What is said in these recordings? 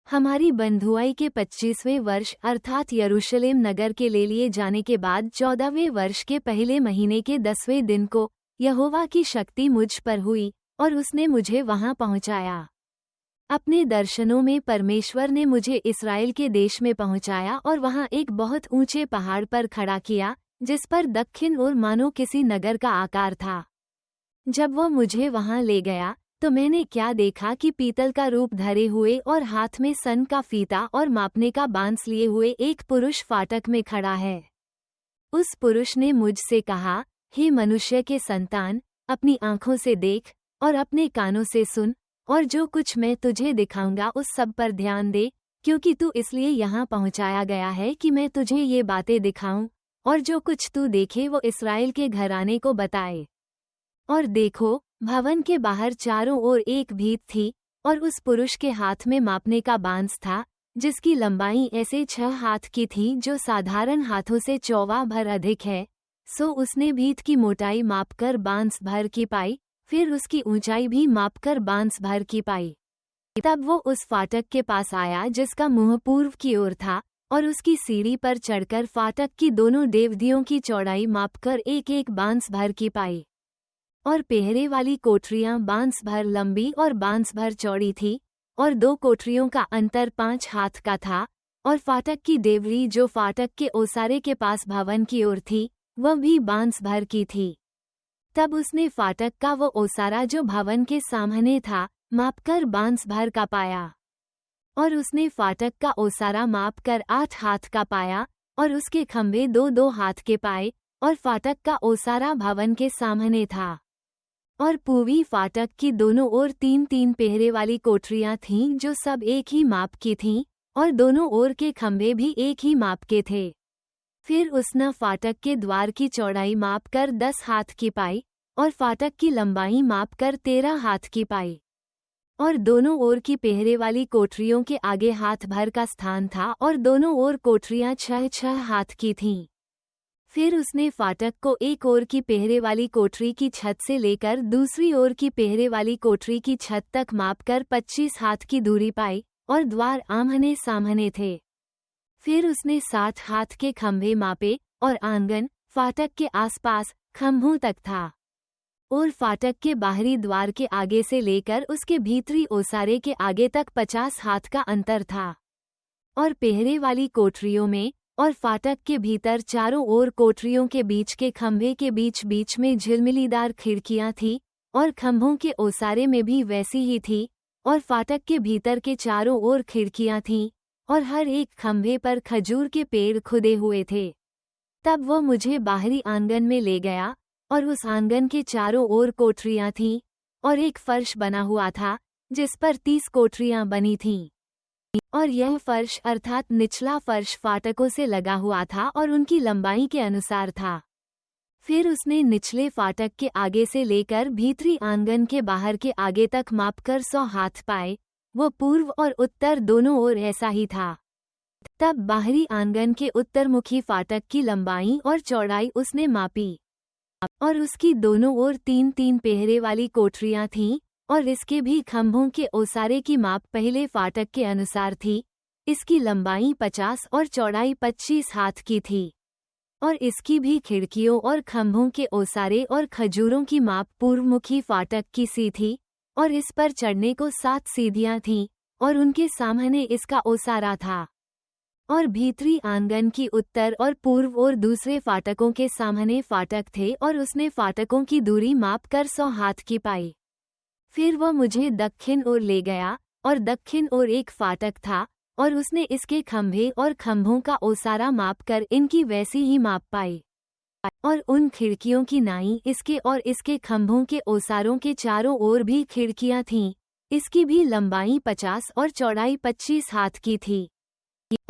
हमारी बंधुआई के 25वें वर्ष अर्थात यरूशलेम नगर के ले लिए जाने के बाद 14वें वर्ष के पहले महीने के 10वें दिन को यहोवा की शक्ति मुझ पर हुई और उसने मुझे वहां पहुंचाया। अपने दर्शनों में परमेश्वर ने मुझे इस्राएल के देश में पहुंचाया और वहां एक बहुत ऊंचे पहाड़ पर खड़ा किया, जिस पर दक्षिण ओर मानो किसी नगर का आकार था। जब वह मुझे वहां ले गया तो मैंने क्या देखा कि पीतल का रूप धरे हुए और हाथ में सन का फीता और मापने का बांस लिए हुए एक पुरुष फाटक में खड़ा है। उस पुरुष ने मुझसे कहा, हे मनुष्य के संतान, अपनी आंखों से देख और अपने कानों से सुन, और जो कुछ मैं तुझे दिखाऊंगा उस सब पर ध्यान दे, क्योंकि तू इसलिए यहाँ पहुँचाया गया है कि मैं तुझे ये बातें दिखाऊं, और जो कुछ तू देखे वो इस्राएल के घराने को बताए। और देखो, भवन के बाहर चारों ओर एक भीत थी, और उस पुरुष के हाथ में मापने का बांस था, जिसकी लंबाई ऐसे 6 हाथ की थी, जो साधारण हाथों से 14 भर अधिक है। सो उसने भीत की मोटाई मापकर बांस भर की पाई, फिर उसकी ऊंचाई भी मापकर बांस भर की पाई। तब वो उस फाटक के पास आया जिसका मुंह पूर्व की ओर था, और उसकी सीढ़ी पर चढ़कर फाटक की दोनों देवदियों की चौड़ाई मापकर एक एक बांस भर की पाई। और पहरे वाली कोठरियां बांस भर लंबी और बांस भर चौड़ी थी, और 2 कोठरियों का अंतर 5 हाथ का था, और फाटक की देवरी जो फाटक के ओसारे के पास भवन की ओर थी, वह भी बांस भर की थी। तब उसने फाटक का वो ओसारा जो भवन के सामने था, मापकर बांस भर का पाया। और उसने फाटक का ओसारा मापकर 8 हाथ का पाया, और उसके खंभे 2-2 हाथ के पाए, और फाटक का ओसारा भवन के सामने था। और पूर्वी फाटक की दोनों ओर 3-3 पहरे वाली कोठरियां थीं, जो सब एक ही माप की थीं, और दोनों ओर के खंभे भी एक ही माप के थे। फिर उसने फाटक के द्वार की चौड़ाई मापकर 10 हाथ की पाई, और फाटक की लंबाई मापकर 13 हाथ की पाई। और दोनों ओर की पहरे वाली कोठरियों के आगे हाथ भर का स्थान था, और दोनों ओर कोठरियां 6-6 हाथ की थीं। फिर उसने फाटक को एक ओर की पहरे वाली कोठरी की छत से लेकर दूसरी ओर की पहरे वाली कोठरी की छत तक मापकर 25 हाथ की दूरी पाई, और द्वार आमने सामने थे। फिर उसने 60 हाथ के खंभे मापे, और आंगन फाटक के आसपास खंभों तक था। और फाटक के बाहरी द्वार के आगे से लेकर उसके भीतरी ओसारे के आगे तक 50 हाथ का अंतर था। और पहरे वाली कोठरियों में और फाटक के भीतर चारों ओर कोठरियों के बीच के खंभे के बीच बीच में झिलमिलीदार खिड़कियां थीं, और खंभों के ओसारे में भी वैसी ही थी, और फाटक के भीतर के चारों ओर खिड़कियां थीं, और हर एक खंभे पर खजूर के पेड़ खुदे हुए थे। तब वह मुझे बाहरी आंगन में ले गया, और उस आंगन के चारों ओर कोठरियां थीं, और एक फर्श बना हुआ था, जिस पर 30 कोठरियां बनी थीं। और यह फर्श अर्थात निचला फर्श फाटकों से लगा हुआ था और उनकी लंबाई के अनुसार था। फिर उसने निचले फाटक के आगे से लेकर भीतरी आंगन के बाहर के आगे तक मापकर 100 हाथ पाए, वो पूर्व और उत्तर दोनों ओर ऐसा ही था। तब बाहरी आंगन के उत्तरमुखी फाटक की लंबाई और चौड़ाई उसने मापी, और उसकी दोनों ओर 3-3 पहरे वाली कोठरियां थीं, और इसके भी खंभों के ओसारे की माप पहले फाटक के अनुसार थी। इसकी लंबाई 50 और चौड़ाई 25 हाथ की थी। और इसकी भी खिड़कियों और खंभों के ओसारे और खजूरों की माप पूर्वमुखी फाटक की सी थी, और इस पर चढ़ने को 7 सीढ़ियां थीं, और उनके सामने इसका ओसारा था। और भीतरी आंगन की उत्तर और पूर्व और दूसरे फाटकों के सामने फाटक थे, और उसने फाटकों की दूरी माप कर 100 हाथ की पाई। फिर वह मुझे दक्षिण ओर ले गया, और दक्षिण ओर एक फाटक था, और उसने इसके खंभे और खंभों का ओसारा मापकर इनकी वैसी ही माप पाई। और उन खिड़कियों की नाई इसके और इसके खंभों के ओसारों के चारों ओर भी खिड़कियां थीं। इसकी भी लंबाई 50 और चौड़ाई 25 हाथ की थी।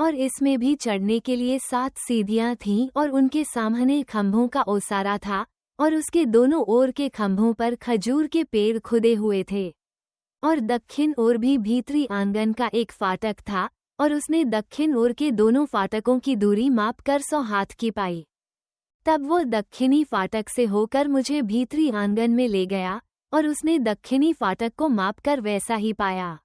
और इसमें भी चढ़ने के लिए 7 सीढ़ियां थीं, और उनके सामने खंभों का ओसारा था, और उसके दोनों ओर के खंभों पर खजूर के पेड़ खुदे हुए थे। और दक्षिण ओर भी भीतरी आंगन का एक फाटक था, और उसने दक्षिण ओर के दोनों फाटकों की दूरी माप कर 100 हाथ की पाई। तब वो दक्षिणी फाटक से होकर मुझे भीतरी आंगन में ले गया, और उसने दक्षिणी फाटक को माप कर वैसा ही पाया।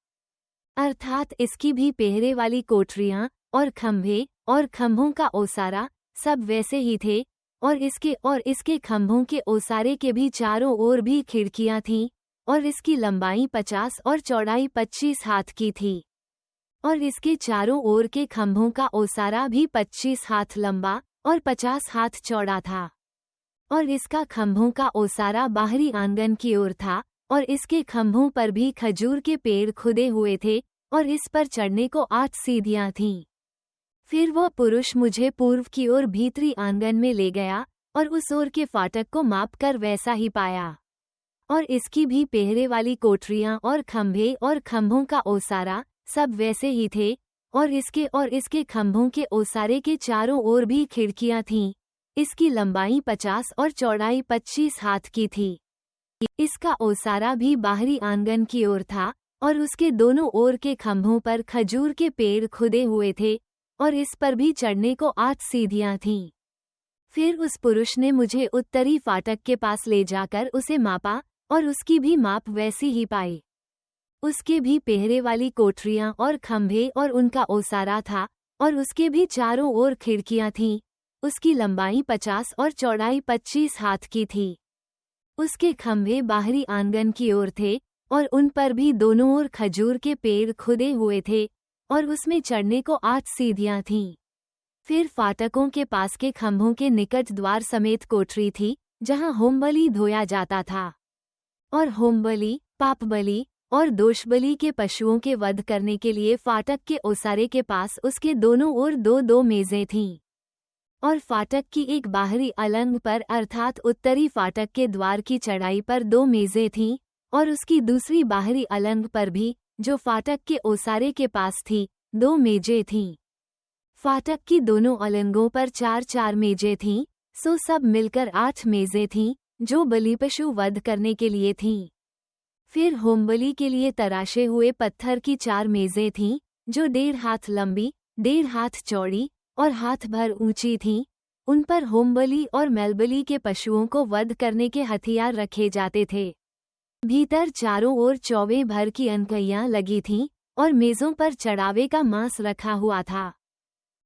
अर्थात इसकी भी पहरे वाली कोठरियां और खंभे और खंभों का ओसारा सब वैसे ही थे, और इसके खंभों के ओसारे के भी चारों ओर भी खिड़कियां थीं, और इसकी लंबाई 50 और चौड़ाई 25 हाथ की थी, और इसके चारों ओर के खंभों का ओसारा भी 25 हाथ लंबा और 50 हाथ चौड़ा था, और इसका खंभों का ओसारा बाहरी आंगन की ओर था, और इसके खंभों पर भी खजूर के पेड़ खुदे हुए थे, और इस पर चढ़ने को 8 सीढ़ियां थीं। फिर वह पुरुष मुझे पूर्व की ओर भीतरी आंगन में ले गया, और उस ओर के फाटक को माप कर वैसा ही पाया, और इसकी भी पहरे वाली कोठरियां और खंभे और खंभों का ओसारा सब वैसे ही थे, और इसके खंभों के ओसारे के चारों ओर भी खिड़कियां थीं। इसकी लंबाई 50 और चौड़ाई 25 हाथ की थी। इसका ओसारा भी बाहरी आंगन की ओर था, और उसके दोनों ओर के खंभों पर खजूर के पेड़ खुदे हुए थे, और इस पर भी चढ़ने को 8 सीढ़ियां थीं। फिर उस पुरुष ने मुझे उत्तरी फाटक के पास ले जाकर उसे मापा, और उसकी भी माप वैसी ही पाई। उसके भी पहरे वाली कोठरियां और खंभे और उनका ओसारा था, और उसके भी चारों ओर खिड़कियां थीं। उसकी लंबाई 50 और चौड़ाई 25 हाथ की थी। उसके खंभे बाहरी आंगन की ओर थे, और उन पर भी दोनों ओर खजूर के पेड़ खुदे हुए थे, और उसमें चढ़ने को 8 सीढ़ियां थीं। फिर फाटकों के पास के खंभों के निकट द्वार समेत कोठरी थी, जहां होमबलि धोया जाता था, और होमबलि, पापबलि और दोषबलि के पशुओं के वध करने के लिए फाटक के ओसारे के पास उसके दोनों ओर 2-2 मेजें थीं। और फाटक की एक बाहरी अलंग पर अर्थात उत्तरी फाटक के द्वार की चढ़ाई पर 2 मेजें थीं, और उसकी दूसरी बाहरी अलंग पर भी, जो फाटक के ओसारे के पास थी, 2 मेजें थीं। फाटक की दोनों अलंगों पर 4-4 मेजें थीं, सो सब मिलकर 8 मेजें थीं, जो बलिपशु वध करने के लिए थीं। फिर होमबलि के लिए तराशे हुए पत्थर की 4 मेजें थीं, जो 1.5 हाथ लंबी, 1.5 हाथ चौड़ी और हाथ भर ऊंची थीं। उन पर होमबलि और मेलबलि के पशुओं को वध करने के हथियार रखे जाते थे। भीतर चारों ओर चौवे भर की अनकैयां लगी थीं, और मेजों पर चढ़ावे का मांस रखा हुआ था।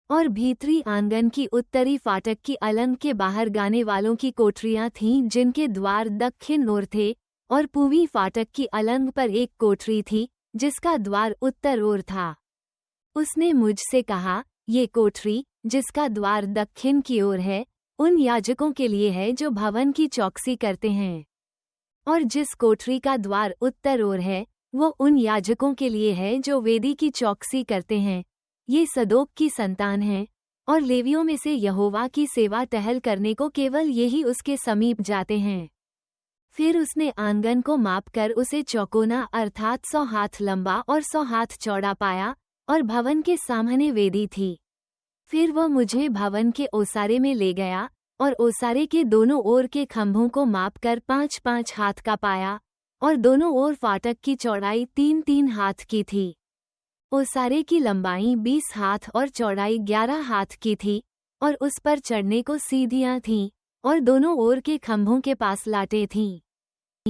और भीतरी आंगन की उत्तरी फाटक की अलंग के बाहर गाने वालों की कोठरियां थीं, जिनके द्वार दक्षिण ओर थे, और पूर्वी फाटक की अलंग पर एक कोठरी थी, जिसका द्वार उत्तर ओर था। उसने मुझसे कहा, ये कोठरी, जिसका द्वार दक्षिण की ओर है, उन याजकों के लिए है जो भवन की चौकसी करते हैं, और जिस कोठरी का द्वार उत्तर ओर है, वो उन याजकों के लिए है जो वेदी की चौकसी करते हैं। ये सदोक की संतान हैं, और लेवियों में से यहोवा की सेवा टहल करने को केवल यही उसके समीप जाते हैं। फिर उसने आंगन को मापकर उसे चौकोना अर्थात 100 हाथ लंबा और 100 हाथ चौड़ा पाया, और भवन के सामने वेदी थी। फिर वह मुझे भवन के ओसारे में ले गया, और ओसारे के दोनों ओर के खंभों को मापकर 5-5 हाथ का पाया, और दोनों ओर फाटक की चौड़ाई 3-3 हाथ की थी। ओसारे की लंबाई 20 हाथ और चौड़ाई 11 हाथ की थी, और उस पर चढ़ने को सीढ़ियां थीं, और दोनों ओर के खंभों के पास लाटें थीं।